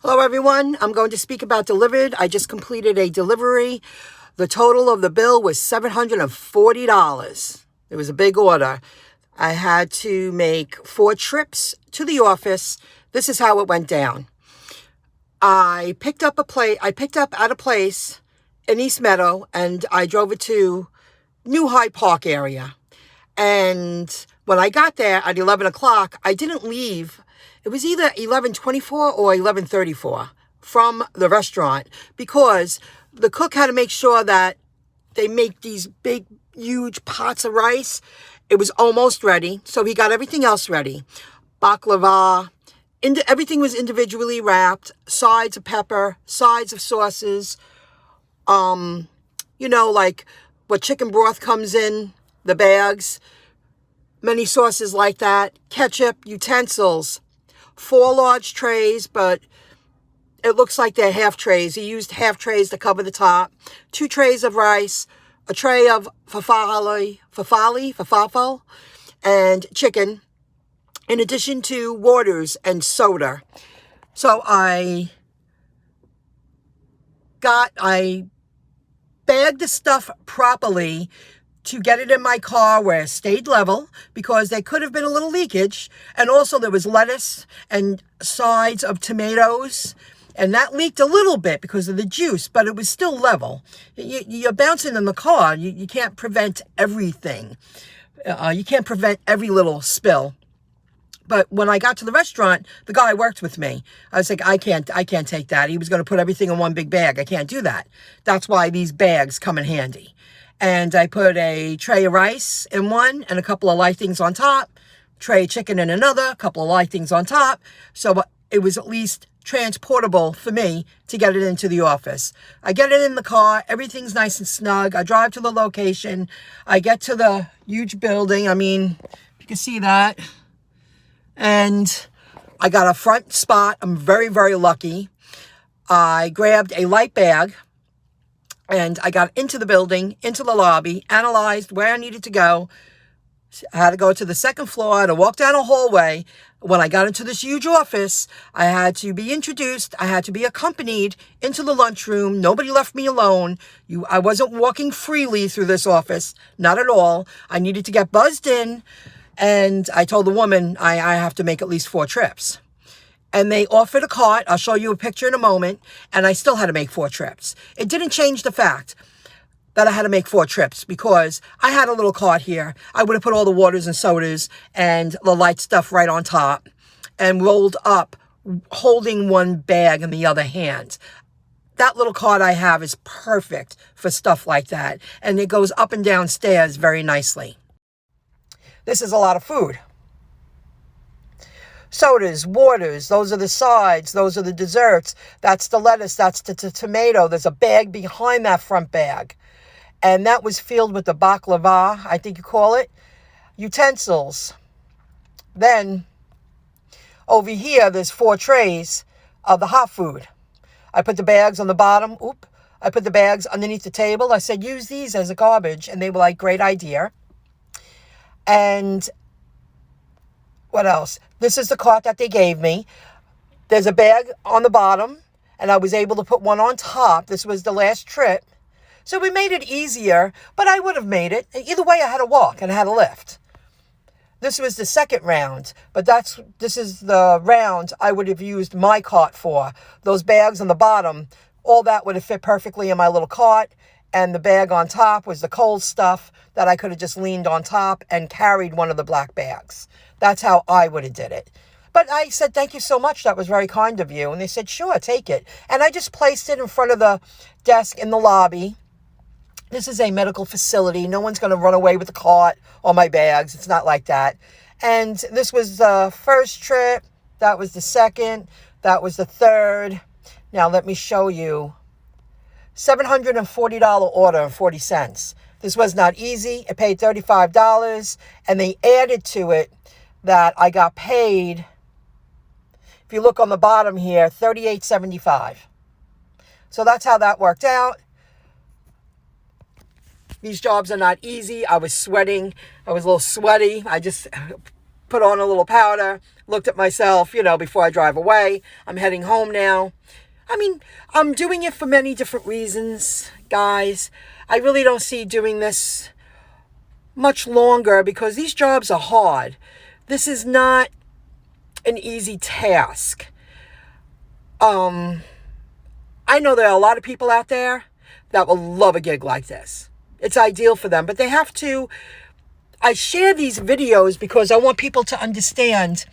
Hello everyone, I'm going to speak about delivered. I just completed a delivery. The total of the bill was $740. It was a big order. I had to make 4 trips to the office. This is how it went down. I picked up at a place in East Meadow and I drove it to New Hyde Park area. And when I got there at 11 o'clock, I didn't leave. It was either 11:24 or 11:34 from the restaurant because the cook had to make sure that they make these big, huge pots of rice. It was almost ready, so he got everything else ready. Baklava, everything was individually wrapped, sides of pepper, sides of sauces, like what chicken broth comes in, the bags, many sauces like that, ketchup, utensils, 4 large trays, but it looks like they're half trays. He used half trays to cover the top, 2 trays of rice, a tray of falafel, and chicken, in addition to waters and soda. So I bagged the stuff properly to get it in my car where it stayed level because there could have been a little leakage. And also there was lettuce and sides of tomatoes. And that leaked a little bit because of the juice, but it was still level. You're bouncing in the car. You can't prevent everything. You can't prevent every little spill. But when I got to the restaurant, the guy worked with me. I was like, I can't take that. He was going to put everything in one big bag. I can't do that. That's why these bags come in handy. And I put a tray of rice in one and a couple of light things on top, tray of chicken in another, a couple of light things on top. So it was at least transportable for me to get it into the office. I get it in the car. Everything's nice and snug. I drive to the location. I get to the huge building. I mean, you can see that. And I got a front spot. I'm very, very lucky. I grabbed a light bag. And I got into the building, into the lobby, analyzed where I needed to go. I had to go to the second floor. I had to walk down a hallway. When I got into this huge office, I had to be introduced. I had to be accompanied into the lunchroom. Nobody left me alone. I wasn't walking freely through this office. Not at all. I needed to get buzzed in. And I told the woman I have to make at least 4 trips. And they offered a cart. I'll show you a picture in a moment. And I still had to make 4 trips. It didn't change the fact that I had to make 4 trips because I had a little cart here. I would have put all the waters and sodas and the light stuff right on top and rolled up, holding one bag in the other hand. That little cart I have is perfect for stuff like that. And it goes up and down stairs very nicely. This is a lot of food. Sodas, waters, those are the sides, those are the desserts. That's the lettuce, that's the tomato. There's a bag behind that front bag. And that was filled with the baklava, I think you call it. Utensils. Then, over here, there's 4 trays of the hot food. I put the bags on the bottom. I put the bags underneath the table. I said, use these as a garbage. And they were like, great idea. And what else? This is the cart that they gave me. There's a bag on the bottom, and I was able to put one on top. This was the last trip. So we made it easier, but I would have made it. Either way, I had to walk and I had to lift. This was the second round, but this is the round I would have used my cart for. Those bags on the bottom, all that would have fit perfectly in my little cart, and the bag on top was the cold stuff that I could have just leaned on top and carried one of the black bags. That's how I would have did it. But I said, thank you so much. That was very kind of you. And they said, sure, take it. And I just placed it in front of the desk in the lobby. This is a medical facility. No one's going to run away with the cart or my bags. It's not like that. And this was the first trip. That was the second. That was the third. Now let me show you. $740 order and 40 cents. This was not easy. I paid $35. And they added to it that I got paid, if you look on the bottom here, $38.75. So that's how that worked out. These jobs are not easy. I was sweating. I was a little sweaty. I just put on a little powder, looked at myself, before I drive away. I'm heading home now. I mean, I'm doing it for many different reasons, guys. I really don't see doing this much longer because these jobs are hard. This is not an easy task. I know there are a lot of people out there that will love a gig like this. It's ideal for them, but they have to. I share these videos because I want people to understand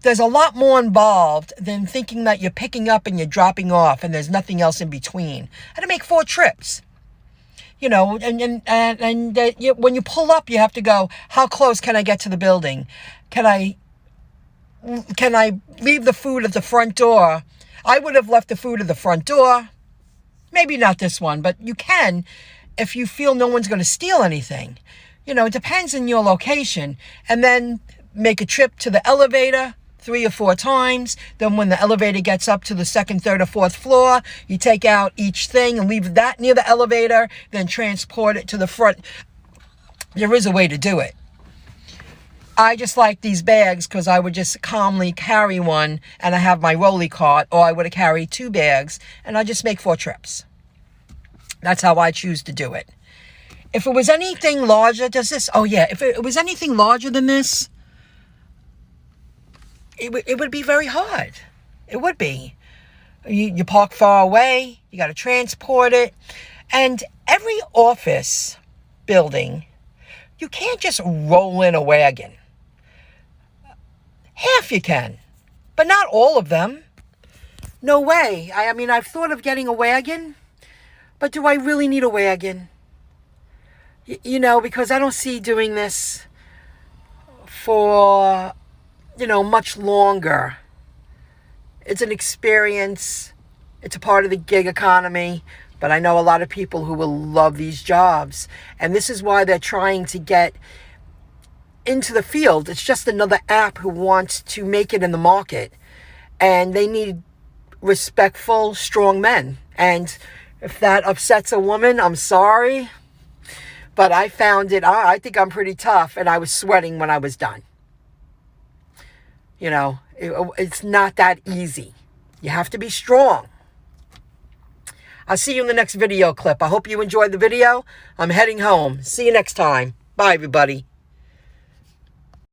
there's a lot more involved than thinking that you're picking up and you're dropping off and there's nothing else in between. I had to make 4 trips. When you pull up, you have to go, how close can I get to the building? Can I leave the food at the front door? I would have left the food at the front door. Maybe not this one, but you can if you feel no one's going to steal anything. It depends on your location. And then make a trip to the elevator 3 or 4 times. Then when the elevator gets up to the 2nd, 3rd, or 4th floor, you take out each thing and leave that near the elevator, then transport it to the front. There is a way to do it. I just like these bags because I would just calmly carry one and I have my rolly cart, or I would have carried 2 bags and I just make 4 trips. That's how I choose to do it. If it was anything larger, if it was anything larger than this, it would be very hard. It would be. You park far away, you got to transport it. And every office building, you can't just roll in a wagon. Half you can, but not all of them. No way. I mean, I've thought of getting a wagon, but do I really need a wagon? Because I don't see doing this for, much longer. It's an experience. It's a part of the gig economy. But I know a lot of people who will love these jobs. And this is why they're trying to get into the field. It's just another app who wants to make it in the market. And they need respectful, strong men. And if that upsets a woman, I'm sorry. But I found it, I think I'm pretty tough, and I was sweating when I was done. It's not that easy. You have to be strong. I'll see you in the next video clip. I hope you enjoyed the video. I'm heading home. See you next time. Bye, everybody.